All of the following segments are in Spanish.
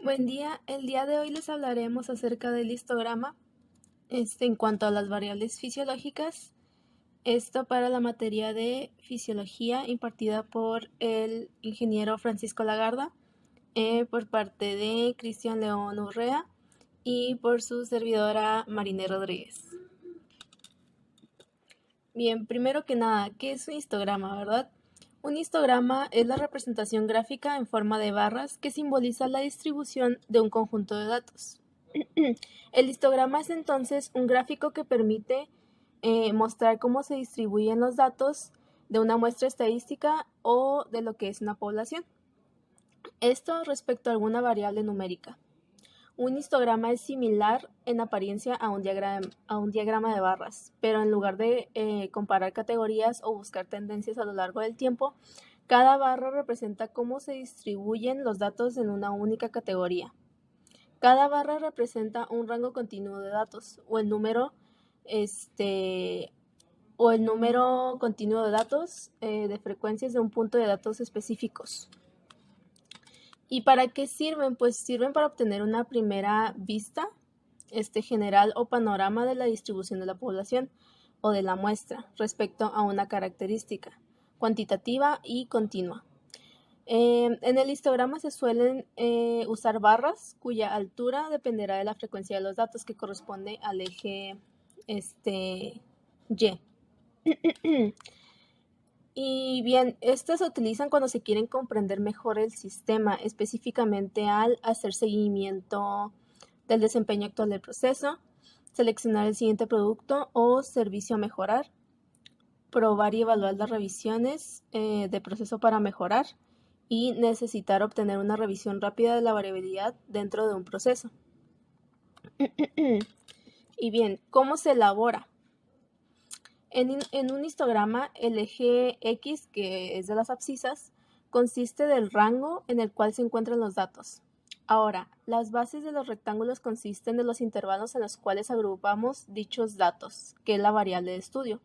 Buen día, el día de hoy les hablaremos acerca del histograma, en cuanto a las variables fisiológicas, esto para la materia de fisiología impartida por el ingeniero Francisco Lagarda, por parte de Cristian León Urrea y por su servidora Mariné Rodríguez. Bien, primero que nada, ¿qué es un histograma, verdad? Un histograma es la representación gráfica en forma de barras que simboliza la distribución de un conjunto de datos. El histograma es entonces un gráfico que permite mostrar cómo se distribuyen los datos de una muestra estadística o de lo que es una población. Esto respecto a alguna variable numérica. Un histograma es similar en apariencia a un diagrama de barras, pero en lugar de comparar categorías o buscar tendencias a lo largo del tiempo, cada barra representa cómo se distribuyen los datos en una única categoría. Cada barra representa un rango continuo de datos o el número continuo de datos de frecuencias de un punto de datos específicos. ¿Y para qué sirven? Pues sirven para obtener una primera vista general o panorama de la distribución de la población o de la muestra respecto a una característica cuantitativa y continua. En el histograma se suelen usar barras cuya altura dependerá de la frecuencia de los datos que corresponde al eje Y. Y bien, estas se utilizan cuando se quieren comprender mejor el sistema, específicamente al hacer seguimiento del desempeño actual del proceso, seleccionar el siguiente producto o servicio a mejorar, probar y evaluar las revisiones de proceso para mejorar y necesitar obtener una revisión rápida de la variabilidad dentro de un proceso. Y bien, ¿cómo se elabora? En un histograma, el eje X, que es de las abscisas, consiste del rango en el cual se encuentran los datos. Ahora, las bases de los rectángulos consisten de los intervalos en los cuales agrupamos dichos datos, que es la variable de estudio.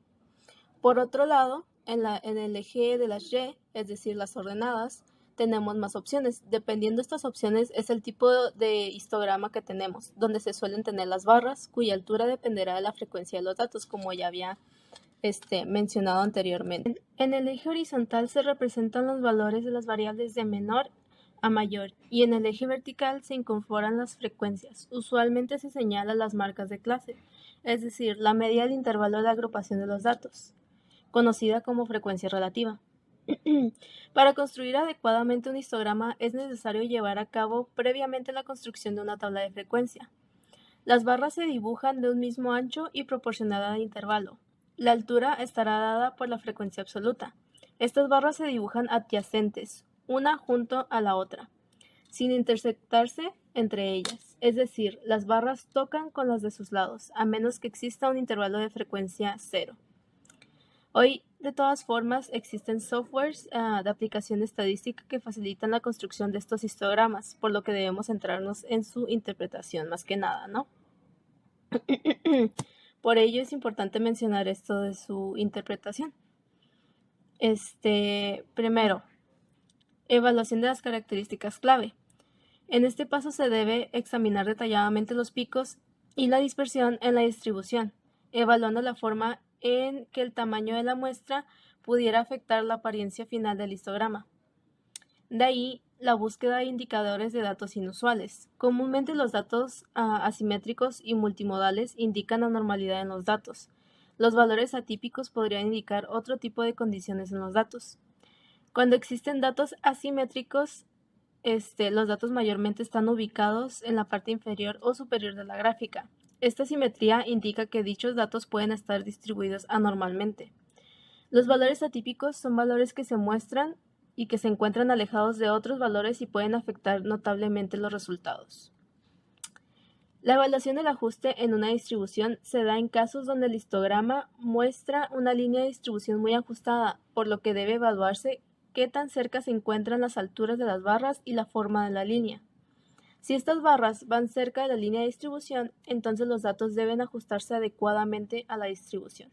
Por otro lado, en el eje de las Y, es decir, las ordenadas, tenemos más opciones. Dependiendo de estas opciones es el tipo de histograma que tenemos, donde se suelen tener las barras, cuya altura dependerá de la frecuencia de los datos, como ya había mencionado anteriormente. En el eje horizontal se representan los valores de las variables de menor a mayor y en el eje vertical se incorporan las frecuencias. Usualmente se señalan las marcas de clase, es decir, la media del intervalo de agrupación de los datos, conocida como frecuencia relativa. Para construir adecuadamente un histograma es necesario llevar a cabo previamente la construcción de una tabla de frecuencia. Las barras se dibujan de un mismo ancho y proporcionada al intervalo. La altura estará dada por la frecuencia absoluta. Estas barras se dibujan adyacentes, una junto a la otra, sin intersectarse entre ellas, es decir, las barras tocan con las de sus lados, a menos que exista un intervalo de frecuencia cero. Hoy, de todas formas, existen softwares de aplicación estadística que facilitan la construcción de estos histogramas, por lo que debemos centrarnos en su interpretación más que nada, ¿no? Por ello es importante mencionar esto de su interpretación. Primero, evaluación de las características clave. En este paso se debe examinar detalladamente los picos y la dispersión en la distribución, evaluando la forma en que el tamaño de la muestra pudiera afectar la apariencia final del histograma. De ahí la búsqueda de indicadores de datos inusuales. Comúnmente los datos asimétricos y multimodales indican anormalidad en los datos. Los valores atípicos podrían indicar otro tipo de condiciones en los datos. Cuando existen datos asimétricos, los datos mayormente están ubicados en la parte inferior o superior de la gráfica. Esta simetría indica que dichos datos pueden estar distribuidos anormalmente. Los valores atípicos son valores que se muestran y que se encuentran alejados de otros valores y pueden afectar notablemente los resultados. La evaluación del ajuste en una distribución se da en casos donde el histograma muestra una línea de distribución muy ajustada, por lo que debe evaluarse qué tan cerca se encuentran las alturas de las barras y la forma de la línea. Si estas barras van cerca de la línea de distribución, entonces los datos deben ajustarse adecuadamente a la distribución.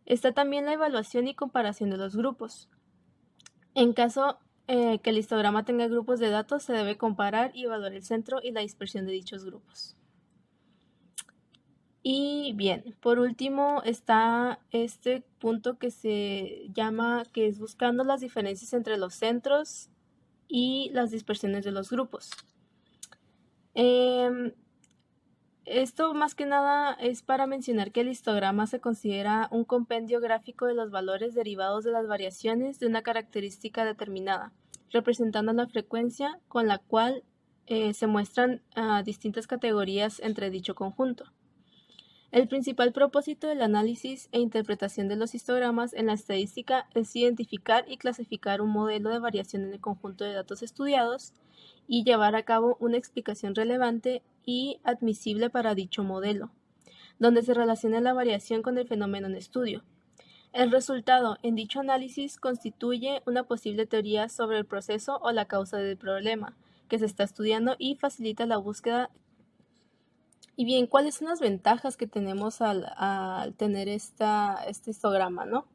Está también la evaluación y comparación de los grupos. En caso que el histograma tenga grupos de datos, se debe comparar y evaluar el centro y la dispersión de dichos grupos. Y bien, por último está este punto que se llama, que es buscando las diferencias entre los centros y las dispersiones de los grupos. Esto más que nada es para mencionar que el histograma se considera un compendio gráfico de los valores derivados de las variaciones de una característica determinada, representando la frecuencia con la cual se muestran distintas categorías entre dicho conjunto. El principal propósito del análisis e interpretación de los histogramas en la estadística es identificar y clasificar un modelo de variación en el conjunto de datos estudiados y llevar a cabo una explicación relevante y admisible para dicho modelo, donde se relacione la variación con el fenómeno en estudio. El resultado en dicho análisis constituye una posible teoría sobre el proceso o la causa del problema que se está estudiando y facilita la búsqueda. Y bien, ¿cuáles son las ventajas que tenemos al tener este histograma, no?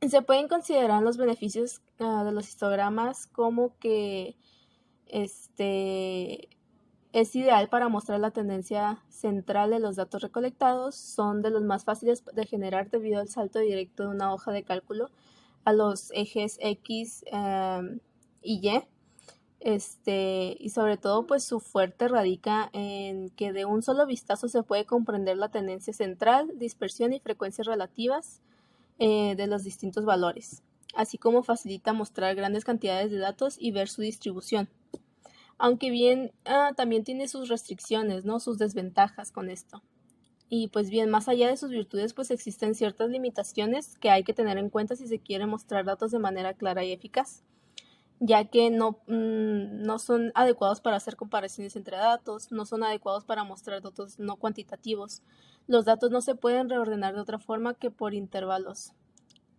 Se pueden considerar los beneficios de los histogramas como que es ideal para mostrar la tendencia central de los datos recolectados, son de los más fáciles de generar debido al salto directo de una hoja de cálculo a los ejes X y Y. Y sobre todo pues su fuerte radica en que de un solo vistazo se puede comprender la tendencia central, dispersión y frecuencias relativas de los distintos valores, así como facilita mostrar grandes cantidades de datos y ver su distribución. Aunque bien también tiene sus restricciones, ¿no? Sus desventajas con esto. Y pues bien, más allá de sus virtudes, pues existen ciertas limitaciones que hay que tener en cuenta si se quiere mostrar datos de manera clara y eficaz, ya que no son adecuados para hacer comparaciones entre datos, no son adecuados para mostrar datos no cuantitativos. Los datos no se pueden reordenar de otra forma que por intervalos.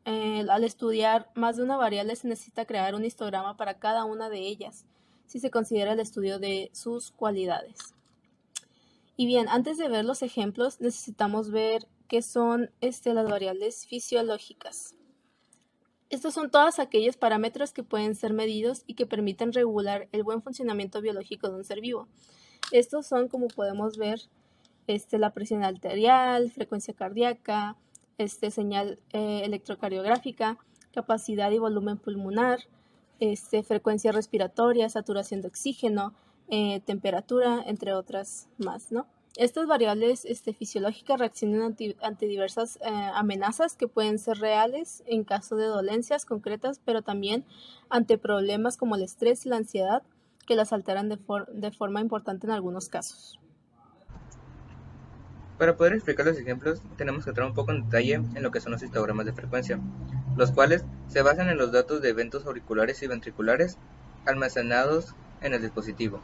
Al estudiar más de una variable se necesita crear un histograma para cada una de ellas, si se considera el estudio de sus cualidades. Y bien, antes de ver los ejemplos, necesitamos ver qué son las variables fisiológicas. Estos son todos aquellos parámetros que pueden ser medidos y que permiten regular el buen funcionamiento biológico de un ser vivo. Estos son, como podemos ver, la presión arterial, frecuencia cardíaca, señal electrocardiográfica, capacidad y volumen pulmonar, frecuencia respiratoria, saturación de oxígeno, temperatura, entre otras más, ¿no? Estas variables fisiológicas reaccionan ante diversas amenazas que pueden ser reales en caso de dolencias concretas, pero también ante problemas como el estrés y la ansiedad, que las alteran de forma importante en algunos casos. Para poder explicar los ejemplos, tenemos que entrar un poco en detalle en lo que son los histogramas de frecuencia, los cuales se basan en los datos de eventos auriculares y ventriculares almacenados en el dispositivo.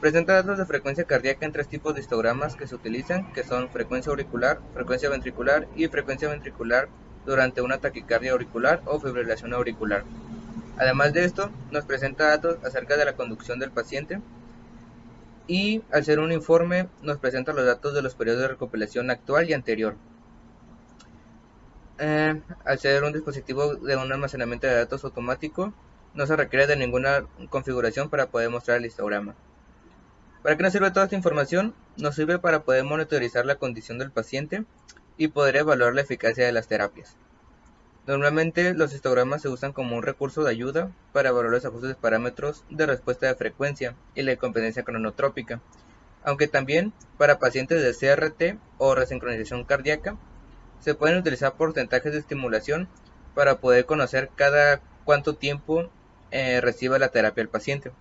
Presenta datos de frecuencia cardíaca en tres tipos de histogramas que se utilizan, que son frecuencia auricular, frecuencia ventricular durante una taquicardia auricular o fibrilación auricular. Además de esto, nos presenta datos acerca de la conducción del paciente y, al ser un informe, nos presenta los datos de los periodos de recopilación actual y anterior. Al ser un dispositivo de un almacenamiento de datos automático, no se requiere de ninguna configuración para poder mostrar el histograma. ¿Para qué nos sirve toda esta información? Nos sirve para poder monitorizar la condición del paciente y poder evaluar la eficacia de las terapias. Normalmente los histogramas se usan como un recurso de ayuda para evaluar los ajustes de parámetros de respuesta de frecuencia y la competencia cronotrópica, aunque también para pacientes de CRT o resincronización cardíaca se pueden utilizar porcentajes de estimulación para poder conocer cada cuánto tiempo recibe la terapia el paciente.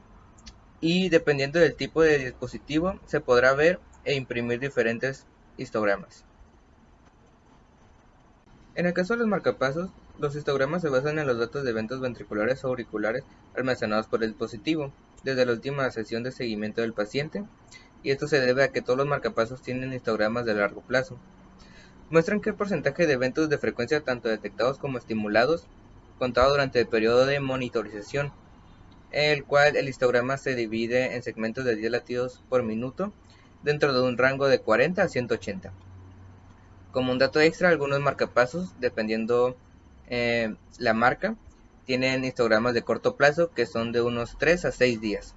Y dependiendo del tipo de dispositivo se podrá ver e imprimir diferentes histogramas. En el caso de los marcapasos, los histogramas se basan en los datos de eventos ventriculares o auriculares almacenados por el dispositivo desde la última sesión de seguimiento del paciente, y esto se debe a que todos los marcapasos tienen histogramas de largo plazo. Muestran que el porcentaje de eventos de frecuencia tanto detectados como estimulados contado durante el periodo de monitorización, el cual el histograma se divide en segmentos de 10 latidos por minuto dentro de un rango de 40 a 180. Como un dato extra, algunos marcapasos, dependiendo la marca, tienen histogramas de corto plazo que son de unos 3 a 6 días.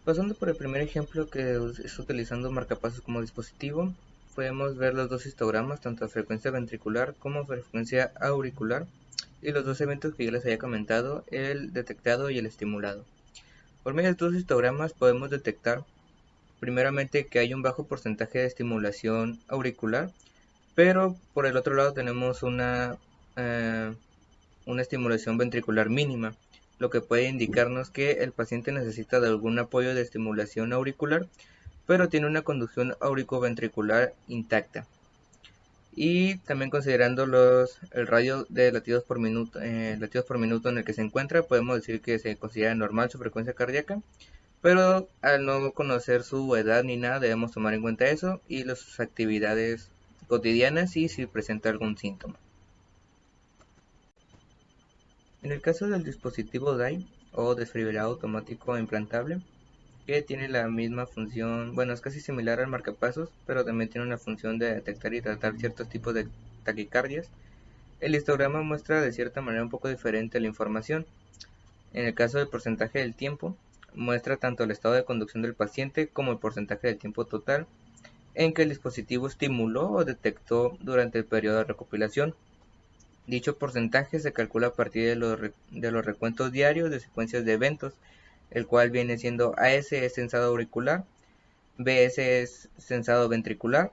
Pasando por el primer ejemplo, que es utilizando marcapasos como dispositivo, podemos ver los dos histogramas, tanto a frecuencia ventricular como a frecuencia auricular, y los dos eventos que ya les había comentado, el detectado y el estimulado. Por medio de estos histogramas podemos detectar primeramente que hay un bajo porcentaje de estimulación auricular, pero por el otro lado tenemos una estimulación ventricular mínima, lo que puede indicarnos que el paciente necesita de algún apoyo de estimulación auricular, pero tiene una conducción auricoventricular intacta. Y también considerando el radio de latidos por minuto en el que se encuentra, podemos decir que se considera normal su frecuencia cardíaca, pero al no conocer su edad ni nada debemos tomar en cuenta eso y sus actividades cotidianas y si presenta algún síntoma. En el caso del dispositivo DAI o desfibrilador automático implantable, que tiene la misma función, bueno, es casi similar al marcapasos, pero también tiene una función de detectar y tratar ciertos tipos de taquicardias, el histograma muestra de cierta manera un poco diferente la información. En el caso del porcentaje del tiempo, muestra tanto el estado de conducción del paciente como el porcentaje del tiempo total en que el dispositivo estimuló o detectó durante el periodo de recopilación. Dicho porcentaje se calcula a partir de los recuentos diarios de secuencias de eventos, el cual viene siendo AS es sensado auricular, BS es sensado ventricular,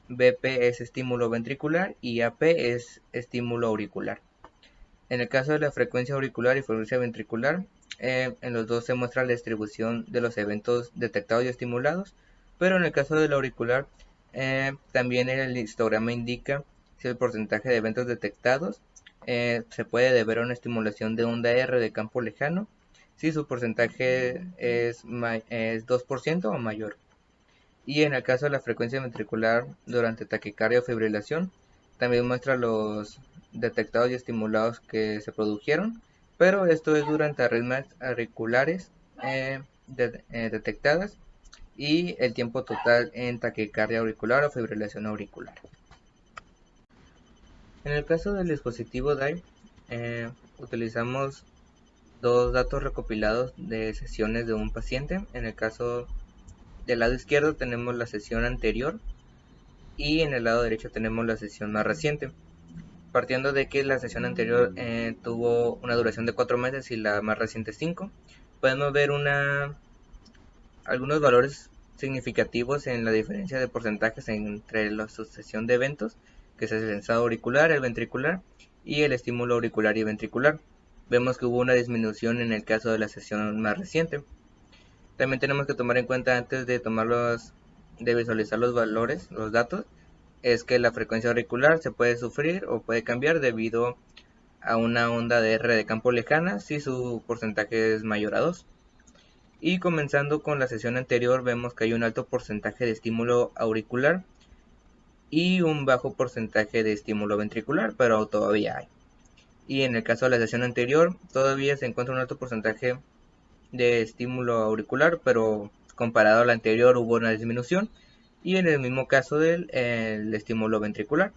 BP es estímulo ventricular y AP es estímulo auricular. En el caso de la frecuencia auricular y frecuencia ventricular, en los dos se muestra la distribución de los eventos detectados y estimulados, pero en el caso del auricular, también el histograma indica si el porcentaje de eventos detectados se puede deber a una estimulación de onda R de campo lejano, si su porcentaje es 2% o mayor. Y en el caso de la frecuencia ventricular durante taquicardia o fibrilación, también muestra los detectados y estimulados que se produjeron, pero esto es durante arritmias auriculares detectadas y el tiempo total en taquicardia auricular o fibrilación auricular. En el caso del dispositivo DAI, utilizamos dos datos recopilados de sesiones de un paciente. En el caso del lado izquierdo tenemos la sesión anterior y en el lado derecho tenemos la sesión más reciente. Partiendo de que la sesión anterior tuvo una duración de 4 meses y la más reciente 5, podemos ver algunos valores significativos en la diferencia de porcentajes entre la sucesión de eventos, que es el sensado auricular, el ventricular y el estímulo auricular y ventricular. Vemos que hubo una disminución en el caso de la sesión más reciente. También tenemos que tomar en cuenta antes de visualizar los valores, los datos, es que la frecuencia auricular se puede sufrir o puede cambiar debido a una onda de R de campo lejana si su porcentaje es mayor a 2. Y comenzando con la sesión anterior vemos que hay un alto porcentaje de estímulo auricular y un bajo porcentaje de estímulo ventricular, pero todavía hay. Y en el caso de la sesión anterior todavía se encuentra un alto porcentaje de estímulo auricular, pero comparado a la anterior hubo una disminución. Y en el mismo caso del estímulo ventricular,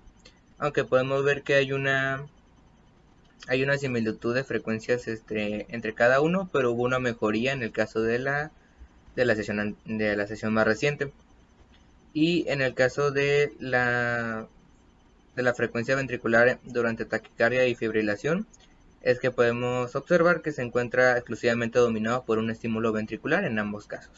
aunque podemos ver que hay una similitud de frecuencias entre cada uno, pero hubo una mejoría en el caso de la sesión más reciente. Y en el caso de la frecuencia ventricular durante taquicardia y fibrilación, es que podemos observar que se encuentra exclusivamente dominado por un estímulo ventricular en ambos casos.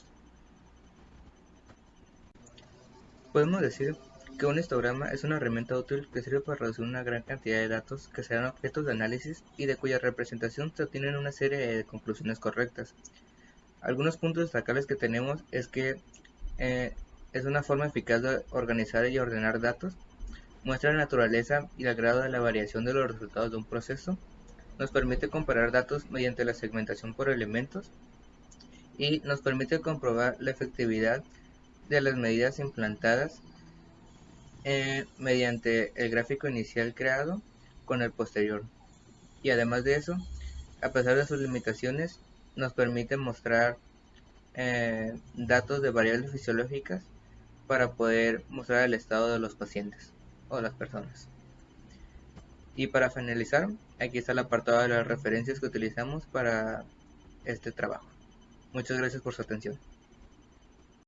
Podemos decir que un histograma es una herramienta útil que sirve para reducir una gran cantidad de datos que serán objetos de análisis y de cuya representación se obtienen una serie de conclusiones correctas. Algunos puntos destacables que tenemos es que es una forma eficaz de organizar y ordenar datos, muestra la naturaleza y el grado de la variación de los resultados de un proceso, nos permite comparar datos mediante la segmentación por elementos y nos permite comprobar la efectividad de las medidas implantadas mediante el gráfico inicial creado con el posterior. Y además de eso, a pesar de sus limitaciones, nos permite mostrar datos de variables fisiológicas para poder mostrar el estado de los pacientes o de las personas. Y para finalizar, aquí está el apartado de las referencias que utilizamos para este trabajo. Muchas gracias por su atención.